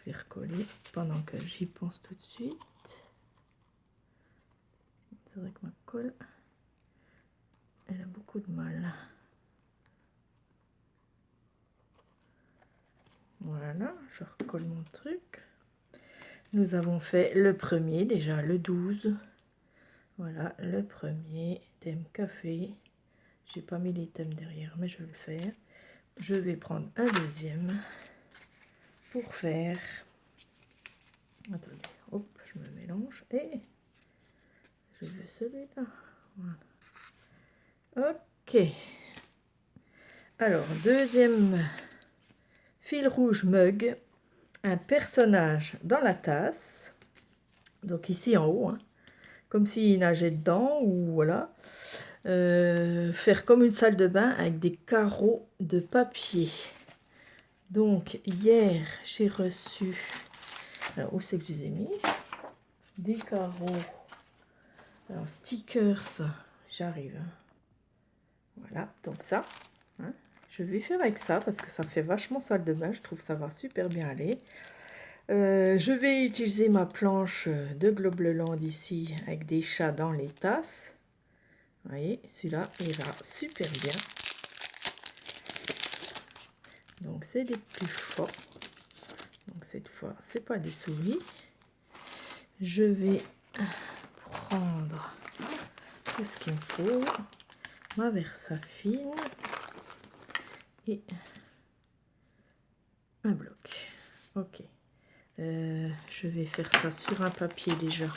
Je vais recoller pendant que j'y pense tout de suite. C'est vrai que ma colle, elle a beaucoup de mal. Voilà, je recolle mon truc. Nous avons fait le premier, déjà le 12. Voilà, le premier, thème café. J'ai pas mis les thèmes derrière, mais je vais le faire. Je vais prendre un deuxième pour faire... Attendez, hop, je me mélange. Et je veux celui-là. Voilà. Ok. Alors, deuxième fil rouge mug. Un personnage dans la tasse. Donc ici en haut, hein, comme s'il nageait dedans ou voilà. Faire comme une salle de bain avec des carreaux de papier. Donc hier j'ai reçu, alors où c'est que je les ai mis, des carreaux, alors stickers, j'arrive, hein. Voilà, donc ça, hein, je vais faire avec ça parce que ça fait vachement salle de bain, je trouve ça va super bien aller. Je vais utiliser ma planche de Globeland ici avec des chats dans les tasses. Vous voyez, celui-là, il va super bien. Donc, c'est des plus forts. Donc, cette fois, c'est pas des souris. Je vais prendre tout ce qu'il me faut. Ma Versafine. Et un bloc. Ok. Je vais faire ça sur un papier déjà.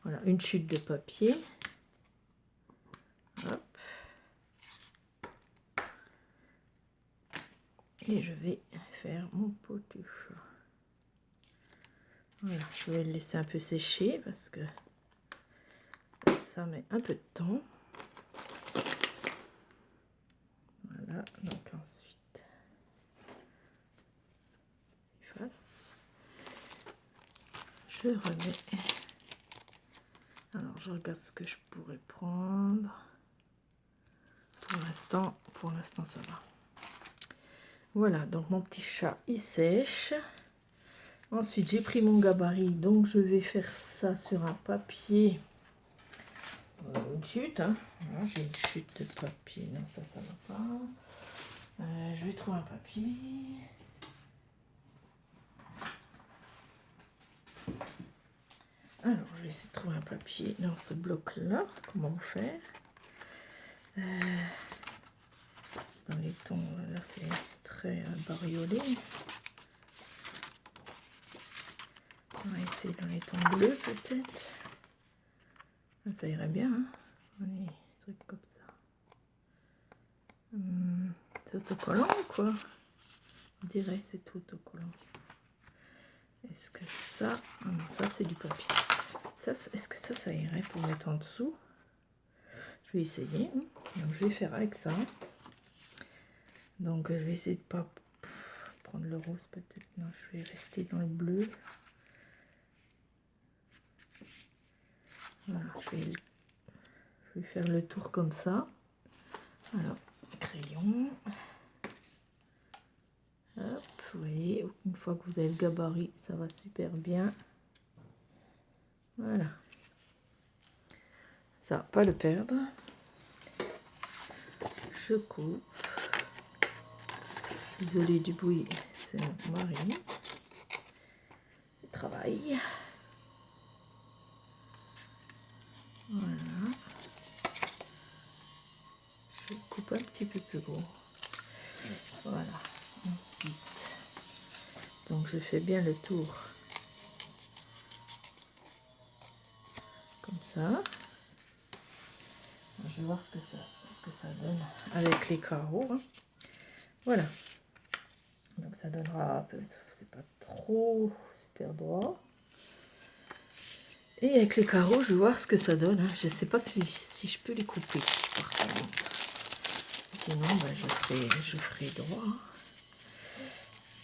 Voilà, une chute de papier. Hop. Et je vais faire mon petit chat. Voilà, je vais le laisser un peu sécher parce que ça met un peu de temps. Voilà, donc ensuite, face. Je remets. Alors, je regarde ce que je pourrais prendre. Pour l'instant, ça va. Voilà, donc mon petit chat, il sèche. Ensuite, j'ai pris mon gabarit, donc je vais faire ça sur un papier. Une chute, hein. Voilà, j'ai une chute de papier. Non, ça va pas. Je vais trouver un papier. Alors, je vais essayer de trouver un papier dans ce bloc-là. Comment faire? Dans les tons, là, c'est très bariolé. On va essayer dans les tons bleus, peut-être. Ça irait bien, hein. Des trucs comme ça. C'est autocollant ou quoi? On dirait c'est tout autocollant. Est-ce que ça... Ah non, ça c'est du papier. Est-ce que ça irait pour mettre en dessous? Je vais essayer. Donc je vais faire avec ça. Donc je vais essayer de pas prendre le rose peut-être. Non, je vais rester dans le bleu. Voilà, je vais faire le tour comme ça. Alors, crayon. Hop, vous voyez, une fois que vous avez le gabarit, ça va super bien. Voilà. Ça, pas le perdre. Je coupe. Désolée du bruit, c'est mon mari. Il travaille. Voilà. Je coupe un petit peu plus gros. Voilà. Ensuite, donc je fais bien le tour. Comme ça. Je vais voir ce que ça donne avec les carreaux. Hein. Voilà. Donc ça donnera, c'est pas trop super droit. Et avec les carreaux, je vais voir ce que ça donne. Hein. Je ne sais pas si je peux les couper. Par contre. Sinon, ben, je ferai droit.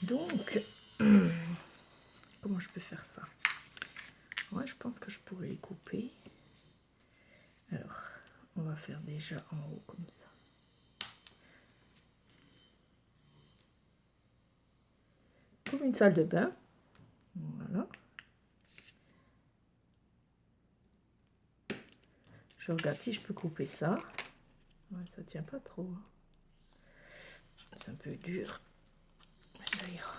Donc, comment je peux faire ça? Ouais, je pense que je pourrais les couper. Alors, on va faire déjà en haut comme ça. Comme une salle de bain. Voilà. Je regarde si je peux couper ça. Ouais, ça tient pas trop. C'est un peu dur. Mais ça ira.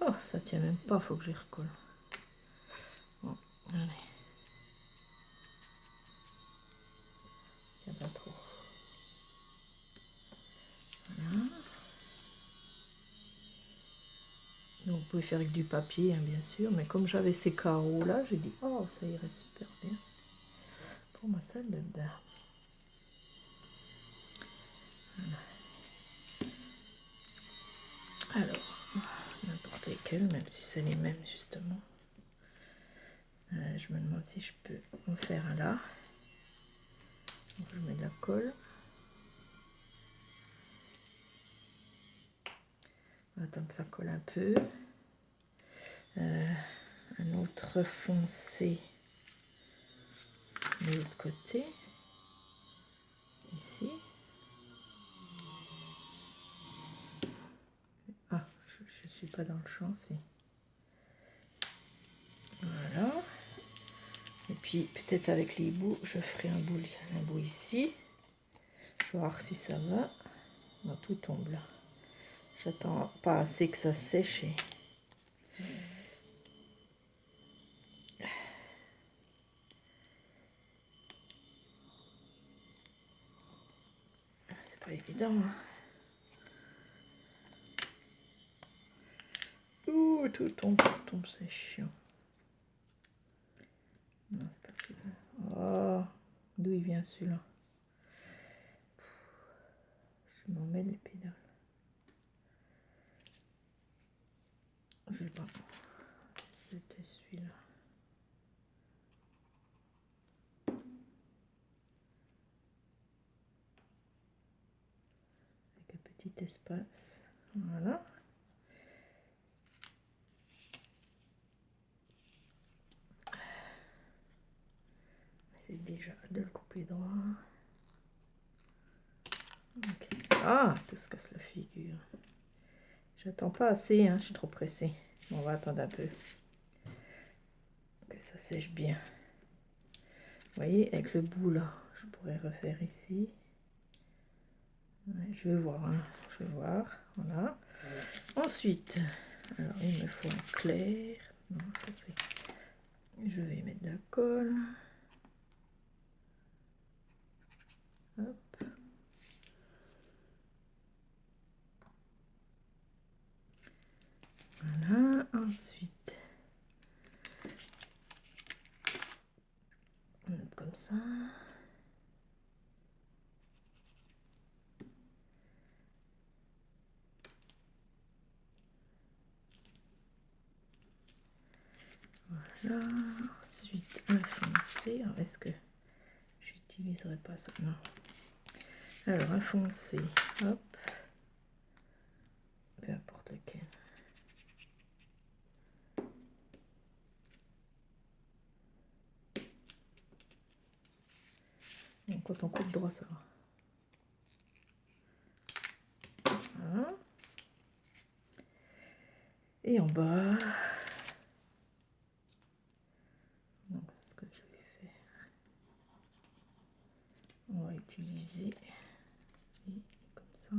Oh, ça tient même pas, faut que j'y recolle. Bon, allez. Ça tient pas trop. Voilà. Donc, vous pouvez faire avec du papier, hein, bien sûr. Mais comme j'avais ces carreaux là, j'ai dit, oh, ça irait super bien pour ma salle de bain. Voilà. Alors, n'importe lesquels, même si c'est les mêmes justement. Je me demande si je peux en faire un là. Donc, je mets de la colle. Attends que ça colle un peu. Un autre foncé de l'autre côté. Ici. Ah, je ne suis pas dans le champ, si. Voilà. Et puis, peut-être avec les bouts, je ferai un bout ici. Je vais voir si ça va. Non, tout tombe là. J'attends pas assez que ça sèche. C'est pas évident. Hein. Ouh, tout tombe, c'est chiant. Non, c'est pas celui-là. Oh, d'où il vient celui-là? Je m'en mets les pédales. Je sais pas. C'était celui-là. Avec un petit espace. Voilà. C'est déjà de le couper droit. Okay. Ah, tout se casse la figure. J'attends pas assez, hein, je suis trop pressée. On va attendre un peu. Que ça sèche bien. Vous voyez, avec le bout là, je pourrais refaire ici. Ouais, je vais voir, hein. Je vais voir. Voilà. Ensuite, alors il me faut un clair. Non, je vais mettre de la colle. Hop. Voilà. Ensuite, on va mettre comme ça. Voilà. Ensuite, un foncé. Alors, est-ce que j'utiliserai pas ça? Non. Alors, un foncé. Hop. Peu importe lequel. Donc, quand on coupe droit, ça va. Voilà. Et en bas, donc, ce que je vais faire, on va utiliser comme ça.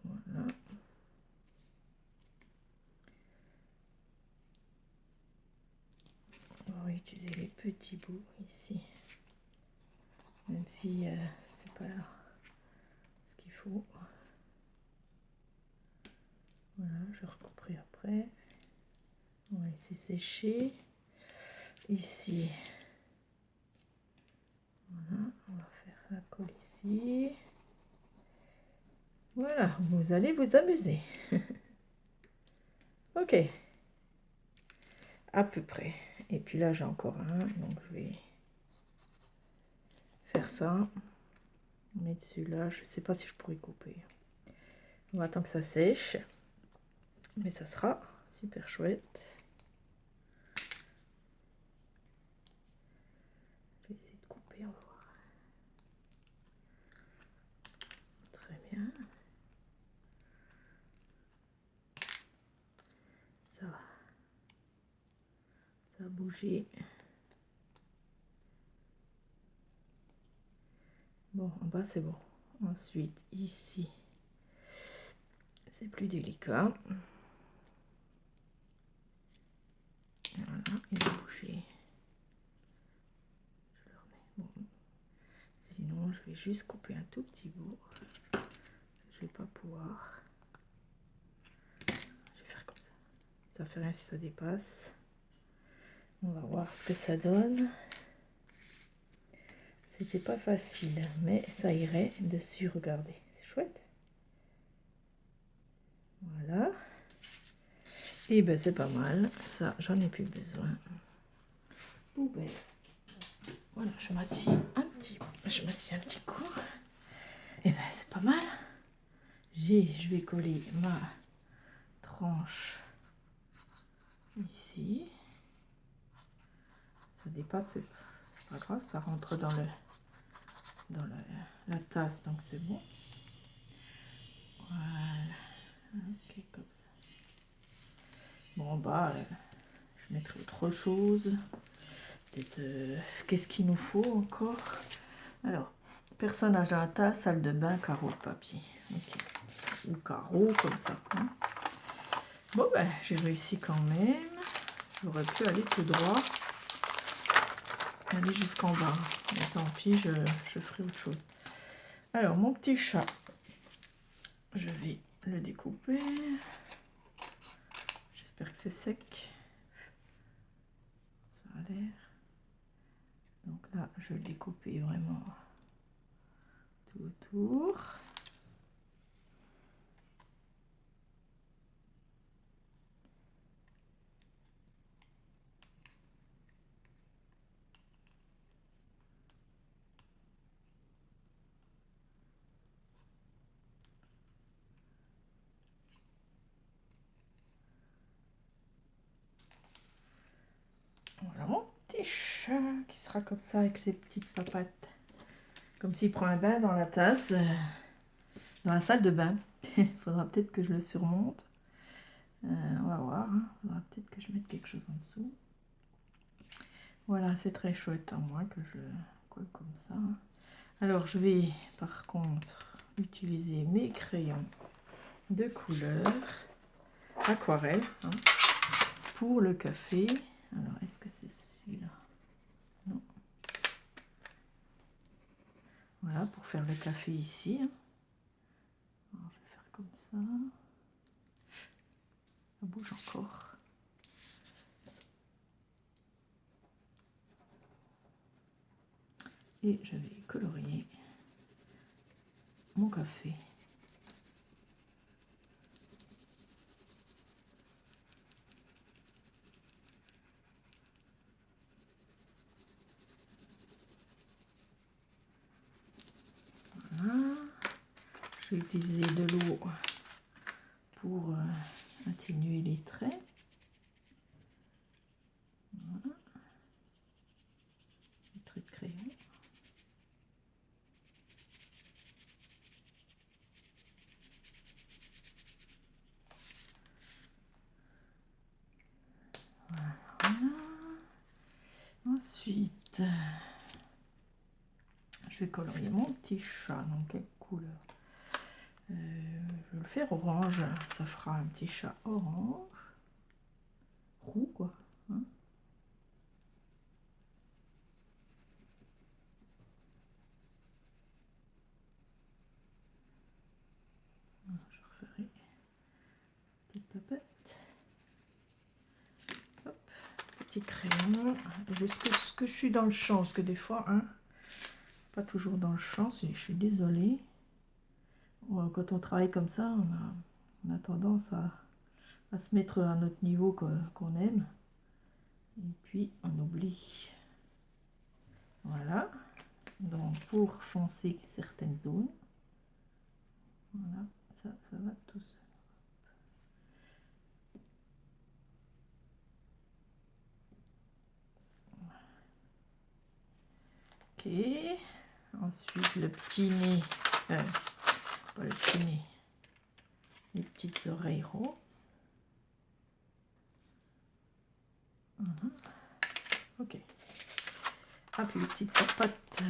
Voilà. On va utiliser les petits bouts ici, même si c'est pas ce qu'il faut. Voilà, je recouperai après. On va laisser sécher. Ici, voilà, on va faire la colle ici. Voilà, vous allez vous amuser. Ok, à peu près. Et puis là, j'ai encore un, donc je vais faire ça. Mettre celui-là, je sais pas si je pourrais couper. On va attendre que ça sèche, mais ça sera super chouette. Je vais essayer de couper, on va voir. Très bien. ça va. Ça a bougé. Bon, en bas, c'est bon. Ensuite, ici, c'est plus délicat. Voilà, il a bougé. Je le remets. Bon. Sinon, je vais juste couper un tout petit bout. Je vais pas pouvoir. Je vais faire comme ça. Ça fait rien si ça dépasse. On va voir ce que ça donne. C'était pas facile, mais ça irait dessus. Regardez, c'est chouette. Voilà. Et ben c'est pas mal. Ça, j'en ai plus besoin. Poubelle. Voilà, je m'assieds un petit coup. Et ben c'est pas mal. Je vais coller ma tranche ici. Ça dépasse, c'est pas grave, ça rentre dans la tasse, donc c'est bon. Voilà. Ok, comme ça. Bon, bah, je mettrai autre chose. Peut-être, qu'est-ce qu'il nous faut encore? Alors, personnage dans la tasse, salle de bain, carreau de papier. Ok. Ou carreau, comme ça. Hein. Bon, ben, j'ai réussi quand même. J'aurais pu aller tout droit. Aller jusqu'en bas. Mais tant pis, je ferai autre chose. Alors, mon petit chat. Je vais le découper. J'espère que c'est sec. Ça a l'air. Donc là, je vais le découper vraiment tout autour. Voilà mon petit chat qui sera comme ça avec ses petites papates. Comme s'il prend un bain dans la tasse, dans la salle de bain. Il faudra peut-être que je le surmonte. On va voir. Hein. Il faudra peut-être que je mette quelque chose en dessous. Voilà, c'est très chouette en moi que je colle comme ça. Alors, je vais par contre utiliser mes crayons de couleur aquarelle hein, pour le café. Alors, est-ce que c'est celui-là? Non. Voilà, pour faire le café ici. Alors, je vais faire comme ça. Ça bouge encore. Et je vais colorier mon café. Voilà. Je vais utiliser de l'eau pour atténuer les traits. Voilà. Les traits de crayon. Voilà. Ensuite, je vais colorier mon petit chat. Donc, quelle couleur? Je vais le faire orange. Ça fera un petit chat orange. Roux, quoi. Hein. Je referai petite papette. Hop, petit crayon. Jusqu'à ce que je suis dans le champ. Parce que des fois, hein, pas toujours dans le champ. Je suis désolée. Quand on travaille comme ça, on a tendance à se mettre à notre niveau qu'on aime. Et puis, on oublie. Voilà. Donc, pour foncer certaines zones, voilà, ça va tout seul. Ok. Ensuite, le petit nez. Pas le petit nez. Les petites oreilles roses. Ah, puis les petites papates.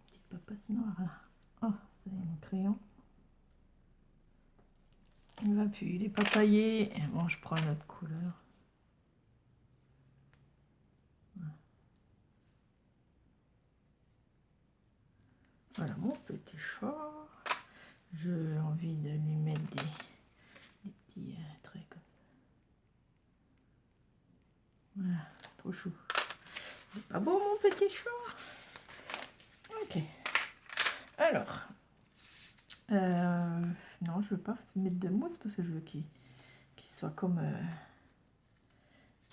Petites papates noires là. Oh, ça y est, mon crayon. Il va plus, il est papayé. Bon, je prends une autre couleur. Voilà mon petit chat. J'ai envie de lui mettre des petits traits comme ça. Voilà, trop chou. C'est pas beau mon petit chat? Ok. Alors, non, je veux pas mettre de mousse parce que je veux qu'il soit comme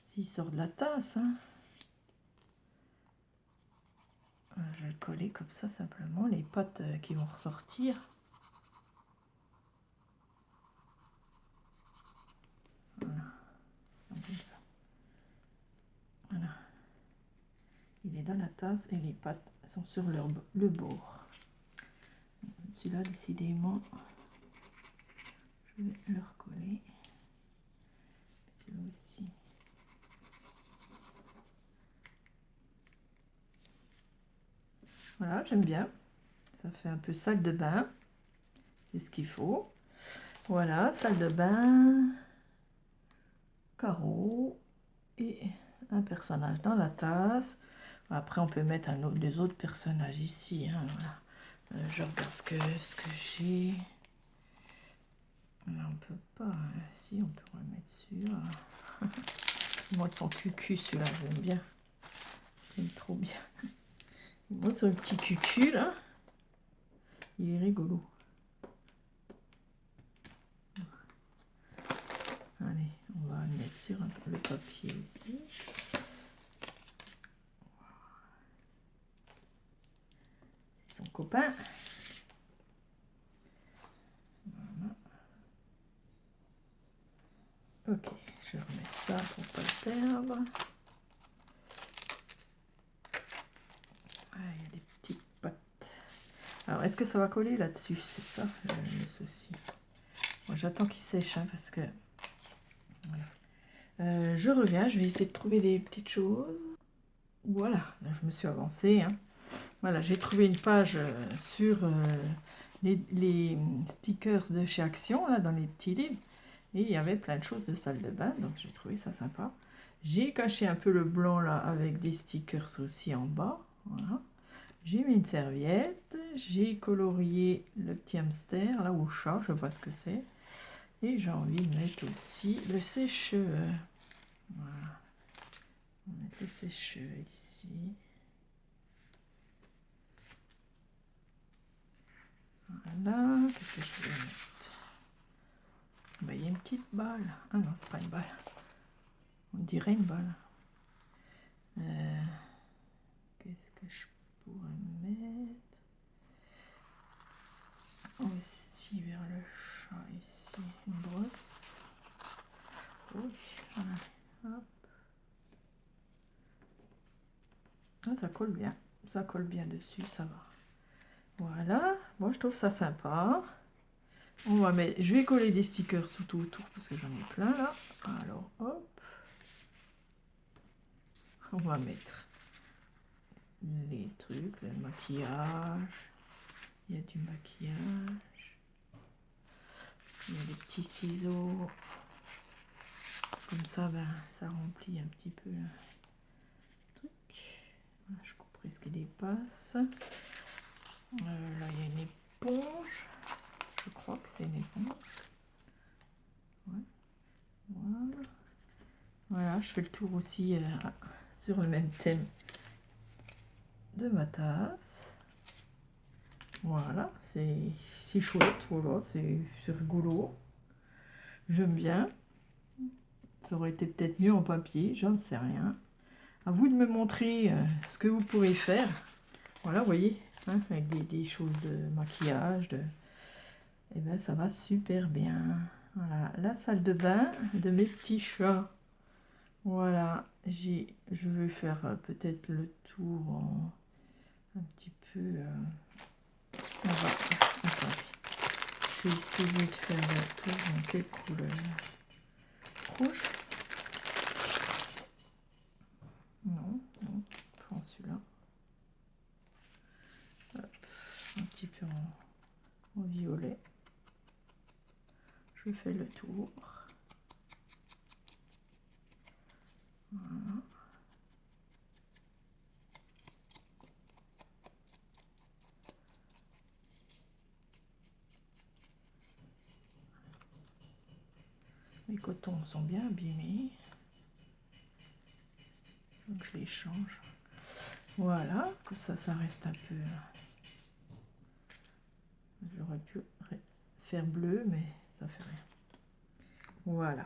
s'il sort de la tasse. Hein. Je vais le coller comme ça simplement, les pattes qui vont ressortir. Voilà, comme ça. Voilà. Il est dans la tasse et les pattes sont sur le bord. Celui-là, décidément, je vais le recoller. Celui-là aussi. Voilà, j'aime bien. Ça fait un peu salle de bain. C'est ce qu'il faut. Voilà, salle de bain, carreau et un personnage dans la tasse. Après, on peut mettre des autres personnages ici. Hein, voilà. Je regarde ce que j'ai. Là, on peut pas. Si, on peut remettre sur. Il montre son cucu, celui-là, j'aime bien. J'aime trop bien. Il montre son petit cucu, là. Il est rigolo. Allez, on va mettre sur un peu le papier ici. C'est son copain. Voilà. Ok, je remets ça pour pas le perdre. Ah, il y a des petites pattes. Alors, est-ce que ça va coller là-dessus? C'est ça le souci. Moi, j'attends qu'il sèche hein, parce que... Voilà. Je reviens, je vais essayer de trouver des petites choses. Voilà, là, je me suis avancée. Hein. Voilà, j'ai trouvé une page sur les stickers de chez Action, là, dans les petits livres. Et il y avait plein de choses de salle de bain, donc j'ai trouvé ça sympa. J'ai caché un peu le blanc là avec des stickers aussi en bas. Voilà. J'ai mis une serviette, j'ai colorié le petit hamster, là au chat, je ne sais pas ce que c'est. Et j'ai envie de mettre aussi le sèche-cheveux. Voilà. On va mettre le sèche-cheveux ici. Voilà, qu'est-ce que je vais mettre? Bah, il y a une petite balle. Ah non, c'est pas une balle. On dirait une balle. Qu'est-ce que je pourrais mettre? Aussi vers le chat, ici, une brosse. Oui, voilà. Hop. Ah, ça colle bien. Ça colle bien dessus, ça va. Voilà, moi je trouve ça sympa. On va mettre, je vais coller des stickers tout autour parce que j'en ai plein là. Alors hop, on va mettre les trucs, le maquillage. Il y a du maquillage. Il y a des petits ciseaux. Comme ça, ben, ça remplit un petit peu le truc. Voilà, je couperai ce qui dépasse. Là, il y a une éponge. Je crois que c'est une éponge. Ouais. Voilà. Voilà, je fais le tour aussi sur le même thème de ma tasse. Voilà, c'est chouette, voilà, c'est rigolo. J'aime bien. Ça aurait été peut-être mieux en papier, j'en sais rien. À vous de me montrer ce que vous pouvez faire. Voilà, vous voyez, hein, avec des choses de maquillage, et ben ça va super bien. Voilà, la salle de bain de mes petits chats. Voilà, je vais faire peut-être le tour en un petit peu. Attendez. Je vais essayer de faire le tour en quelle couleur? Rouge? Non, non. je fais le tour. Voilà. Les cotons sont bien abîmés. Donc je les change. Voilà, comme ça reste un peu... J'aurais pu faire bleu, mais ça fait rien. Voilà.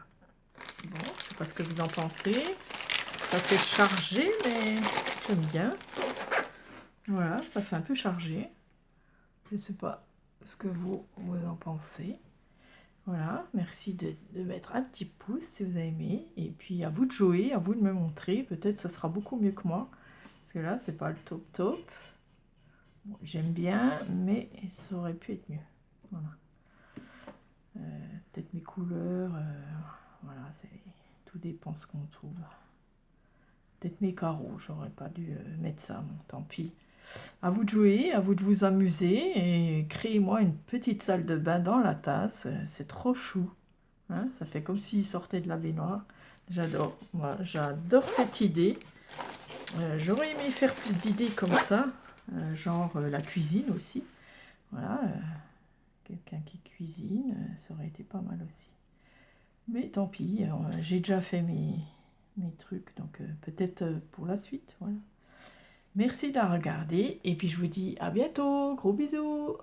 Bon, je sais pas ce que vous en pensez. Ça fait chargé, mais j'aime bien. Voilà, ça fait un peu chargé. Je ne sais pas ce que vous en pensez. Voilà, merci de mettre un petit pouce si vous avez aimé. Et puis à vous de jouer, à vous de me montrer. Peut-être ce sera beaucoup mieux que moi. Parce que là, c'est pas le top top. Bon, j'aime bien, mais ça aurait pu être mieux. Voilà. Peut-être mes couleurs. Voilà, tout dépend ce qu'on trouve. Peut-être mes carreaux, j'aurais pas dû mettre ça, bon, tant pis. À vous de jouer, à vous de vous amuser et créez-moi une petite salle de bain dans la tasse. C'est trop chou. Hein, ça fait comme s'il sortait de la baignoire. J'adore. Moi, j'adore cette idée. J'aurais aimé faire plus d'idées comme ça, genre la cuisine aussi. Voilà, quelqu'un qui cuisine, ça aurait été pas mal aussi. Mais tant pis, j'ai déjà fait mes trucs, donc peut-être pour la suite. Voilà. Merci de la regarder et puis je vous dis à bientôt. Gros bisous.